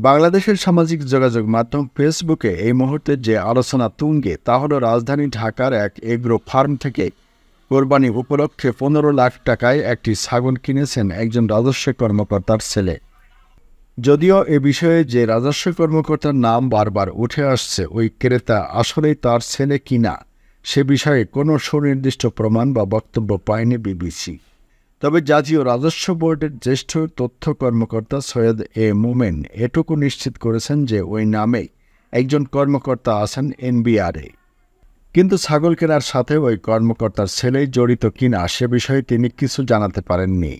বাংলাদেশের সামাজিক যোগাযোগ মাধ্যম ফেসবুকে এই মুহূর্তে যে আলোচনা তুঙ্গে তা হল রাজধানী ঢাকার এক এগ্রো ফার্ম থেকে কোরবানি উপলক্ষে ১৫ লাখ টাকায় একটি ছাগল কিনেছেন একজন রাজস্ব কর্মকর্তার ছেলে। যদিও এ বিষয়ে যে রাজস্ব কর্মকর্তার নাম বারবার উঠে আসছে, ওই ক্রেতা আসলেই তার ছেলে কিনা সে বিষয়ে কোনো সুনির্দিষ্ট প্রমাণ বা বক্তব্য পায়নি বিবিসি। তবে জাতীয় রাজস্ব বোর্ডের জ্যেষ্ঠ তথ্য কর্মকর্তা সৈয়দ এ মোমেন এটুকু নিশ্চিত করেছেন যে ওই নামে একজন কর্মকর্তা আছেন এনবিআরে। কিন্তু ছাগল কেনার সাথে ওই কর্মকর্তার ছেলেই জড়িত কিনা সে বিষয়ে তিনি কিছু জানাতে পারেননি।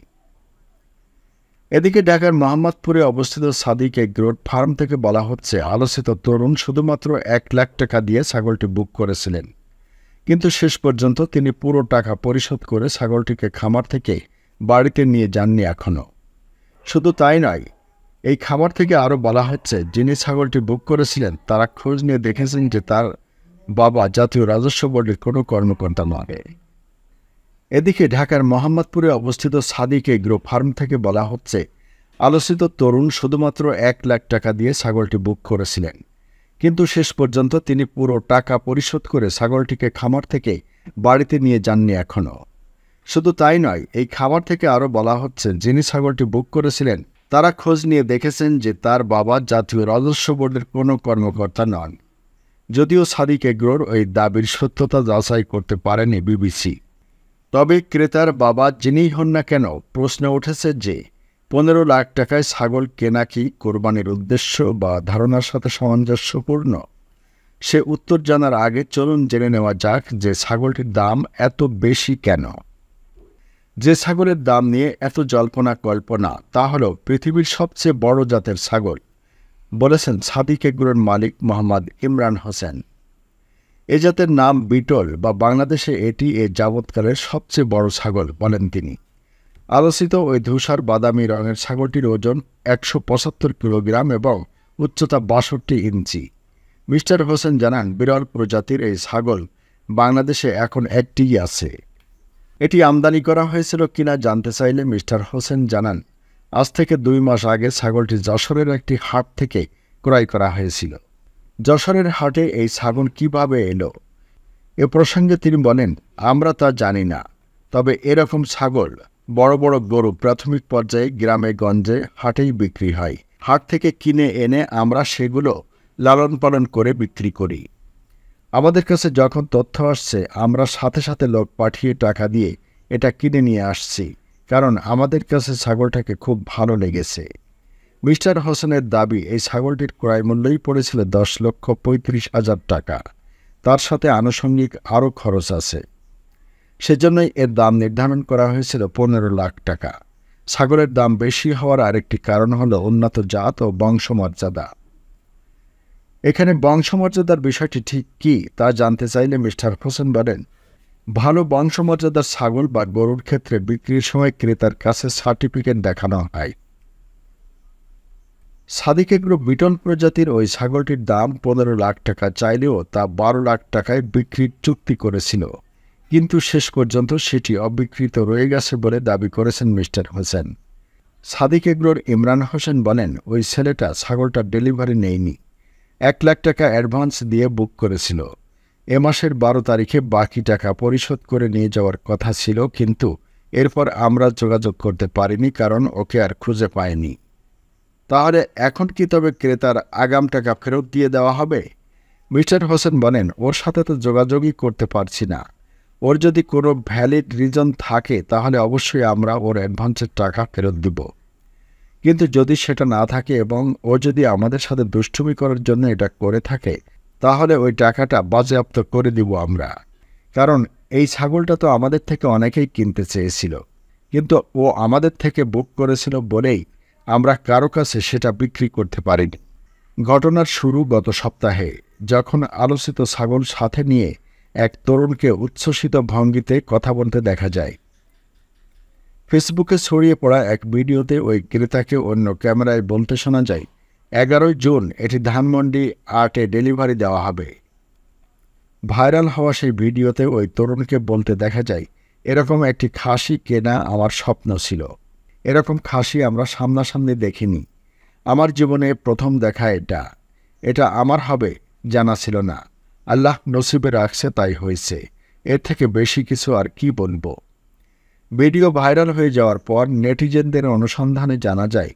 এদিকে ঢাকার মোহাম্মদপুরে অবস্থিত সাদিক এগ্রোর ফার্ম থেকে বলা হচ্ছে, আলোচিত তরুণ শুধুমাত্র ১ লাখ টাকা দিয়ে ছাগলটি বুক করেছিলেন, কিন্তু শেষ পর্যন্ত তিনি পুরো টাকা পরিশোধ করে ছাগলটিকে খামার থেকে বাড়িতে নিয়ে যাননি এখনও। শুধু তাই নয়, এই খামার থেকে আরও বলা হচ্ছে, যিনি ছাগলটি বুক করেছিলেন তারা খোঁজ নিয়ে দেখেছেন যে তার বাবা জাতীয় রাজস্ব বোর্ডের কোনো কর্মকর্তা নয়। এদিকে ঢাকার মোহাম্মদপুরে অবস্থিত সাদিক এগ্রো ফার্ম থেকে বলা হচ্ছে, আলোচিত তরুণ শুধুমাত্র ১ লাখ টাকা দিয়ে ছাগলটি বুক করেছিলেন, কিন্তু শেষ পর্যন্ত তিনি পুরো টাকা পরিশোধ করে ছাগলটিকে খামার থেকে বাড়িতে নিয়ে যাননি এখনও। শুধু তাই নয়, এই খামার থেকে আরও বলা হচ্ছে, যিনি ছাগলটি বুক করেছিলেন তারা খোঁজ নিয়ে দেখেছেন যে তার বাবা জাতীয় রাজস্ব বোর্ডের কোনো কর্মকর্তা নন। যদিও সাদিক এগ্রোর ওই দাবির সত্যতা যাচাই করতে পারেনি বিবিসি। তবে ক্রেতার বাবা যিনিই হন না কেন, প্রশ্ন উঠেছে যে ১৫ লাখ টাকায় ছাগল কেনা কি কোরবানির উদ্দেশ্য বা ধারণার সাথে সামঞ্জস্যপূর্ণ? সে উত্তর জানার আগে চলুন জেনে নেওয়া যাক যে ছাগলটির দাম এত বেশি কেন। যে ছাগলের দাম নিয়ে এত জল্পনা কল্পনা তা হল পৃথিবীর সবচেয়ে বড় জাতের ছাগল, বলেছেন সাদিক এগ্রোর মালিক মোহাম্মদ ইমরান হোসেন। এ জাতের নাম বিটল বা বাংলাদেশে এটি এ যাবৎকালের সবচেয়ে বড় ছাগল বলেন তিনি। আলোচিত ওই ধূসর বাদামি রঙের ছাগলটির ওজন ১৭৫ কিলোগ্রাম এবং উচ্চতা ৬২ ইঞ্চি। মিস্টার হোসেন জানান, বিরল প্রজাতির এই ছাগল বাংলাদেশে এখন একটিই আছে। এটি আমদানি করা হয়েছিল কিনা জানতে চাইলে মিস্টার হোসেন জানান, আজ থেকে ২ মাস আগে ছাগলটি যশোরের একটি হাট থেকে ক্রয় করা হয়েছিল। যশোরের হাটে এই ছাগল কিভাবে এলো এ প্রসঙ্গে তিনি বলেন, আমরা তা জানি না, তবে এরকম ছাগল বড় বড় গরু প্রাথমিক পর্যায়ে গ্রামে গঞ্জে হাটেই বিক্রি হয়। হাট থেকে কিনে এনে আমরা সেগুলো লালন পালন করে বিক্রি করি। আমাদের কাছে যখন তথ্য আসছে আমরা সাথে সাথে লোক পাঠিয়ে টাকা দিয়ে এটা কিনে নিয়ে আসছি, কারণ আমাদের কাছে ছাগলটাকে খুব ভালো লেগেছে। মিস্টার হোসেনের দাবি, এই ছাগলটির ক্রয় মূল্যই পড়েছিল ১০,৩৫,০০০ টাকা। তার সাথে আনুষঙ্গিক আরও খরচ আছে, সেজন্যই এর দাম নির্ধারণ করা হয়েছিল ১৫ লাখ টাকা। ছাগলের দাম বেশি হওয়ার আরেকটি কারণ হল উন্নত জাত ও বংশমর্যাদা। এখানে বংশমর্যাদার বিষয়টি ঠিক কী তা জানতে চাইলে মিস্টার হোসেন বলেন, ভালো বংশমর্যাদার ছাগল বা গরুর ক্ষেত্রে বিক্রির সময় ক্রেতার কাছে সার্টিফিকেট দেখানো হয়। সাদিক এগ্রো বিটল প্রজাতির ওই ছাগলটির দাম ১৫ লাখ টাকা চাইলেও তা ১২ লাখ টাকায় বিক্রির চুক্তি করেছিল, কিন্তু শেষ পর্যন্ত সেটি অবিকৃত রয়ে গেছে বলে দাবি করেছেন মিস্টার হোসেন। সাদিক এগ্রোর ইমরান হোসেন বলেন, ওই ছেলেটা ছাগলটা ডেলিভারি নেয়নি, ১ লাখ টাকা অ্যাডভান্স দিয়ে বুক করেছিল। এ মাসের ১২ তারিখে বাকি টাকা পরিশোধ করে নিয়ে যাওয়ার কথা ছিল, কিন্তু এরপর আমরা যোগাযোগ করতে পারিনি কারণ ওকে আর খুঁজে পাইনি। তাহলে এখন কি তবে ক্রেতার আগাম টাকা ফেরত দিয়ে দেওয়া হবে? মিস্টার হোসেন বলেন, ওর সাথে তো যোগাযোগই করতে পারছি না। ওর যদি কোনো ভ্যালিড রিজন থাকে তাহলে অবশ্যই আমরা ওর অ্যাডভান্সের টাকা ফেরত দিব, কিন্তু যদি সেটা না থাকে এবং ও যদি আমাদের সাথে দুষ্টুমি করার জন্য এটা করে থাকে তাহলে ওই টাকাটা বাজেয়াপ্ত করে দিব আমরা, কারণ এই ছাগলটা তো আমাদের থেকে অনেকেই কিনতে চেয়েছিল, কিন্তু ও আমাদের থেকে বুক করেছিল বলেই আমরা কারো কাছে সেটা বিক্রি করতে পারিনি। ঘটনার শুরু গত সপ্তাহে, যখন আলোচিত ছাগল সাথে নিয়ে এক তরুণকে উচ্ছ্বসিত ভঙ্গিতে কথা বলতে দেখা যায়। ফেসবুকে ছড়িয়ে পড়া এক ভিডিওতে ওই ক্রেতাকে অন্য ক্যামেরায় বলতে শোনা যায়, ১১ জুন এটি ধানমন্ডি ৮-এ ডেলিভারি দেওয়া হবে। ভাইরাল হওয়া সেই ভিডিওতে ওই তরুণকে বলতে দেখা যায়, এরকম একটি খাসি কেনা আমার স্বপ্ন ছিল, এরকম খাসি আমরা সামনাসামনি দেখিনি। আমার জীবনে প্রথম দেখা এটা আমার হবে জানা ছিল না। আল্লাহ নসিবে রাখছে, তাই হয়েছে। এর থেকে বেশি কিছু আর কি বলবো। ভিডিও ভাইরাল হয়ে যাওয়ার পর নেটিজেনদের অনুসন্ধানে জানা যায়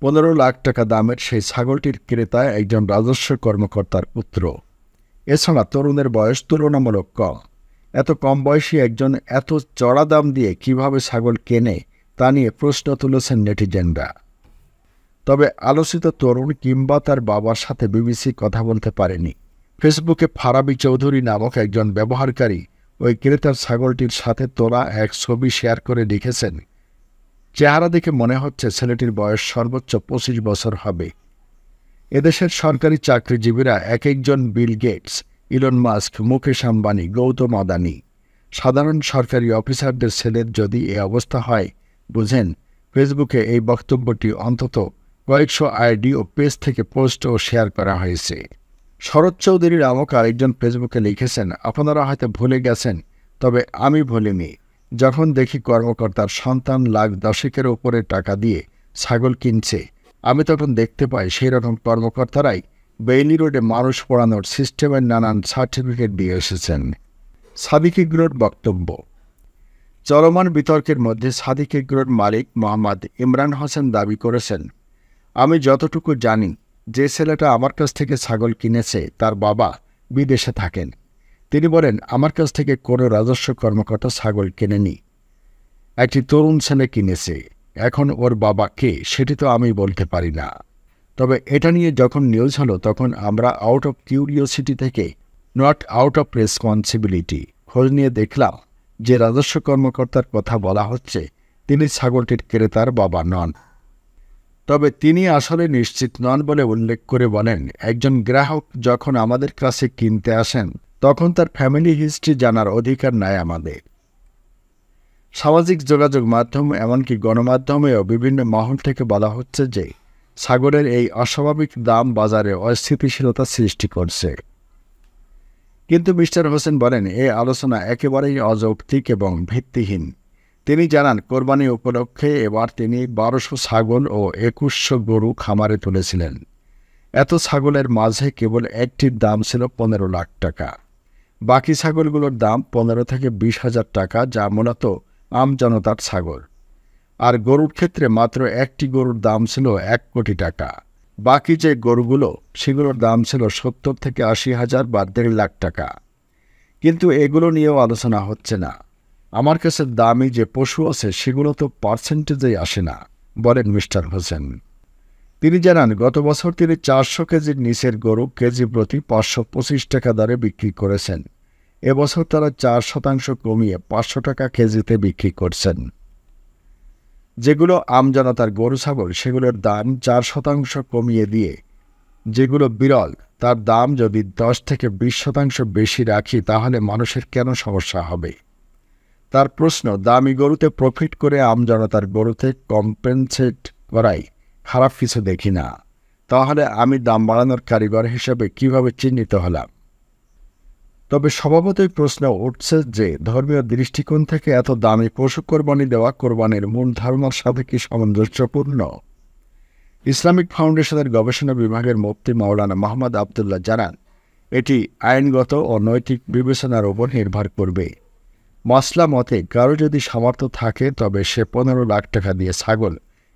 15 লাখ টাকা দামের সেই ছাগলটির ক্রেতা একজন রাজস্ব কর্মকর্তার পুত্র। এছাড়া তরুণের বয়স তুলনামূলক কম। এত কম বয়সী একজন এত চড়া দাম দিয়ে কিভাবে ছাগল কেনে তা নিয়ে প্রশ্ন তুলেছেন নেটিজেনরা। তবে আলোচিত তরুণ কিংবা তার বাবার সাথে বিবিসি কথা বলতে পারেনি। ফেসবুকে ফারাবি চৌধুরী নামক একজন ব্যবহারকারী ওই ক্রেতার ছাগলটির সাথে তোলা এক ছবি শেয়ার করে লিখেছেন, চেহারা দেখে মনে হচ্ছে ছেলেটির বয়স সর্বোচ্চ 25 বছর হবে। এদেশের সরকারি চাকরিজীবীরা এক একজন Bill Gates, Elon Musk, Mukesh Ambani, Gautam Adani. সাধারণ সরকারি অফিসারদের ছেলের যদি এ অবস্থা হয়, বুঝেন ফেসবুকে এই বক্তব্যটি অন্তত কয়েকশো আইডি ও পেজ থেকে পোস্ট ও শেয়ার করা হয়েছে। শরৎ চৌধুরী নামক আরেকজন ফেসবুকে লিখেছেন, আপনারা হয়তো ভুলে গেছেন, তবে আমি ভুলিনি। যখন দেখি কর্মকর্তার সন্তান লাখ দশেকের ওপরে টাকা দিয়ে ছাগল কিনছে, আমি তখন দেখতে পাই সেই রকম কর্মকর্তারাই বেইলি রোডে মানুষ পড়ানোর সিস্টেমের নানান সার্টিফিকেট দিয়ে এসেছেন। সাদিক এগ্রোর বক্তব্য। চলমান বিতর্কের মধ্যে সাদিক এগ্রোর মালিক মোহাম্মদ ইমরান হোসেন দাবি করেছেন, আমি যতটুকু জানি যে ছেলেটা আমার কাছ থেকে ছাগল কিনেছে তার বাবা বিদেশে থাকেন। তিনি বলেন, আমার কাছ থেকে কোনো রাজস্ব কর্মকর্তা ছাগল কেনেনি, একটি তরুণ ছেলে কিনেছে। এখন ওর বাবা কে সেটি তো আমি বলতে পারি না। তবে এটা নিয়ে যখন নিউজ হলো তখন আমরা আউট অফ কিউরিওসিটি থেকে, নট আউট অফ রেসপন্সিবিলিটি, খোঁজ নিয়ে দেখলাম যে রাজস্ব কর্মকর্তার কথা বলা হচ্ছে তিনি ছাগলটির ক্রেতার বাবা নন। তবে তিনি আসলে নিশ্চিত নন বলে উল্লেখ করে বলেন, একজন গ্রাহক যখন আমাদের কাছে কিনতে আসেন তখন তার ফ্যামিলি হিস্ট্রি জানার অধিকার নাই আমাদের। সামাজিক যোগাযোগ মাধ্যম এমনকি গণমাধ্যমেও বিভিন্ন মহল থেকে বলা হচ্ছে যে ছাগলের এই অস্বাভাবিক দাম বাজারে অস্থিতিশীলতা সৃষ্টি করছে। কিন্তু মিস্টার হোসেন বলেন, এই আলোচনা একেবারেই অযৌক্তিক এবং ভিত্তিহীন। তিনি জানান, কোরবানি উপলক্ষে এবার তিনি 1200 ছাগল ও 2100 গরু খামারে তুলেছিলেন। এত ছাগলের মাঝে কেবল একটির দাম ছিল 15 লাখ টাকা। বাকি ছাগলগুলোর দাম 15 থেকে 20,000 টাকা, যা মূলত আমজনতার ছাগল। আর গরুর ক্ষেত্রে মাত্র একটি গরুর দাম ছিল 1 কোটি টাকা। বাকি যে গরুগুলো সেগুলোর দাম ছিল 70 থেকে 80,000 বা 1.5 লাখ টাকা। কিন্তু এগুলো নিয়েও আলোচনা হচ্ছে না। আমার কাছে দামি যে পশু আছে সেগুলো তো পার্সেন্টেজেই আসে না, বলেন মিস্টার হোসেন। তিনি জানান, গত বছর তিনি 400 কেজির নিচের গরু কেজি প্রতি 525 টাকা দরে বিক্রি করেছেন। এবছর তারা 4% কমিয়ে 500 টাকা কেজিতে বিক্রি করছেন। যেগুলো আমজনতার গরু ছাগল সেগুলোর দাম 4% কমিয়ে দিয়ে যেগুলো বিরল তার দাম যদি 10 থেকে 20% বেশি রাখি তাহলে মানুষের কেন সমস্যা হবে? তার প্রশ্ন, দামি গরুতে প্রফিট করে আমজনতার গরুতে কম্পেনসেট করাই খারাপ কিছু দেখি না। তাহলে আমি দাম বাড়ানোর কারিগর হিসেবে কিভাবে চিহ্নিত হলাম? তবে স্বভাবতই প্রশ্ন উঠছে যে ধর্মীয় দৃষ্টিকোণ থেকে এত দামি পশু কোরবানি দেওয়া কোরবানির মূল ধারণার সাথে কি সামঞ্জস্যপূর্ণ? ইসলামিক ফাউন্ডেশনের গবেষণা বিভাগের মুফতি মাওলানা মোহাম্মদ আবদুল্লাহ জানান, এটি আইনগত ও নৈতিক বিবেচনার উপর নির্ভর করবে। মাসলা মতে কারো যদি সামর্থ্য থাকে তবে সে 15 লাখ টাকা দিয়ে ছাগল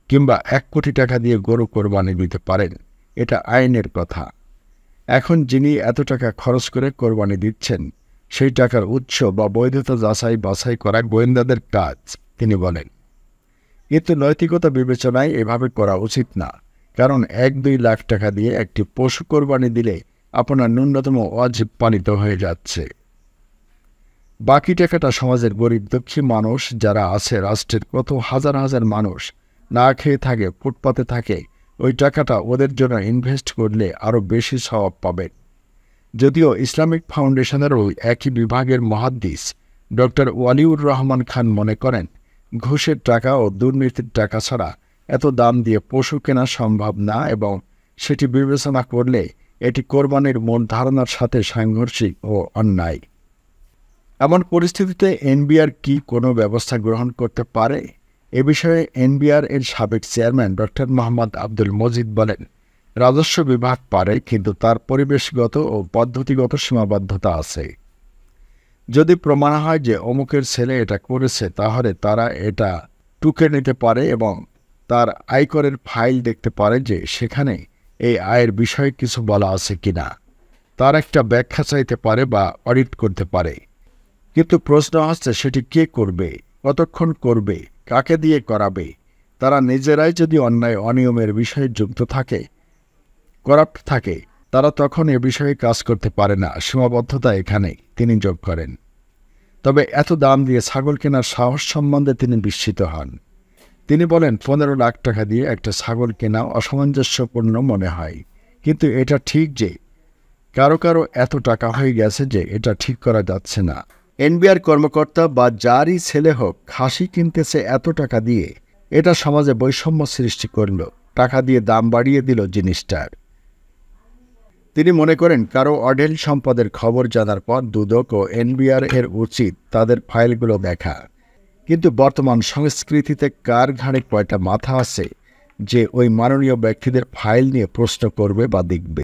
কিংবা 1 কোটি টাকা দিয়ে গরু কোরবানি দিতে পারেন। এটা আইনের কথা। এখন যিনি এত টাকা খরচ করে কোরবানি দিচ্ছেন সেই টাকার উৎস বা বৈধতা যাচাই বাছাই করা গোয়েন্দাদের কাজ, তিনি বলেন। কিন্তু নৈতিকতা বিবেচনায় এভাবে করা উচিত না, কারণ 1-2 লাখ টাকা দিয়ে একটি পশু কোরবানি দিলে আপনার ন্যূনতম ওয়াজিব পালিত হয়ে যাচ্ছে। বাকি টাকাটা সমাজের গরিব দুঃখী মানুষ যারা আছে, রাষ্ট্রের কত হাজার হাজার মানুষ না খেয়ে থাকে, ফুটপাতে থাকে, ওই টাকাটা ওদের জন্য ইনভেস্ট করলে আরও বেশি সওয়াব পাবেন। যদিও ইসলামিক ফাউন্ডেশনের ওই একই বিভাগের মুহাদ্দিস ডক্টর ওয়ালিউর রহমান খান মনে করেন, ঘুষের টাকা ও দুর্নীতির টাকা ছাড়া এত দাম দিয়ে পশু কেনা সম্ভব না এবং সেটি বিবেচনা করলে এটি কোরবানির মূল ধারণার সাথে সাংঘর্ষিক ও অন্যায়। এমন পরিস্থিতিতে এনবিআর কি কোনো ব্যবস্থা গ্রহণ করতে পারে? এ বিষয়ে এনবিআর এর সাবেক চেয়ারম্যান ডক্টর মোহাম্মদ আব্দুল মজিদ বলেন, রাজস্ব বিভাগ পারে, কিন্তু তার পরিবেশগত ও পদ্ধতিগত সীমাবদ্ধতা আছে। যদি প্রমাণ হয় যে অমুকের ছেলে এটা করেছে, তাহলে তারা এটা টুকে নিতে পারে এবং তার আয়করের ফাইল দেখতে পারে যে সেখানে এই আয়ের বিষয়ে কিছু বলা আছে কিনা। তার একটা ব্যাখ্যা চাইতে পারে বা অডিট করতে পারে। কিন্তু প্রশ্ন হচ্ছে, সেটি কে করবে, কতক্ষণ করবে, কাকে দিয়ে করাবে? তারা নিজেরাই যদি অন্যায় অনিয়মের বিষয়ে যুক্ত থাকে, করাপ্ট থাকে, তারা তখন এ বিষয়ে কাজ করতে পারে না। সীমাবদ্ধতা এখানেই, তিনি যোগ করেন। তবে এত দাম দিয়ে ছাগল কেনার সাহস সম্বন্ধে তিনি বিস্মিত হন। তিনি বলেন, 15 লাখ টাকা দিয়ে একটা ছাগল কেনা অসামঞ্জস্যপূর্ণ মনে হয়, কিন্তু এটা ঠিক যে কারো কারো এত টাকা হয়ে গেছে যে এটা ঠিক করা যাচ্ছে না। এনবিআর কর্মকর্তা বা যারই ছেলে হোক খাসি কিনতেছে এত টাকা দিয়ে, এটা সমাজে বৈষম্য সৃষ্টি করল, টাকা দিয়ে দাম বাড়িয়ে দিল জিনিসটার। তিনি মনে করেন, কারো অঢেল সম্পদের খবর জানার পর দুদক ও এনবিআর এর উচিত তাদের ফাইলগুলো দেখা। কিন্তু বর্তমান সংস্কৃতিতে কার ঘাড়ে কয়টা মাথা আছে যে ওই মাননীয় ব্যক্তিদের ফাইল নিয়ে প্রশ্ন করবে বা দেখবে?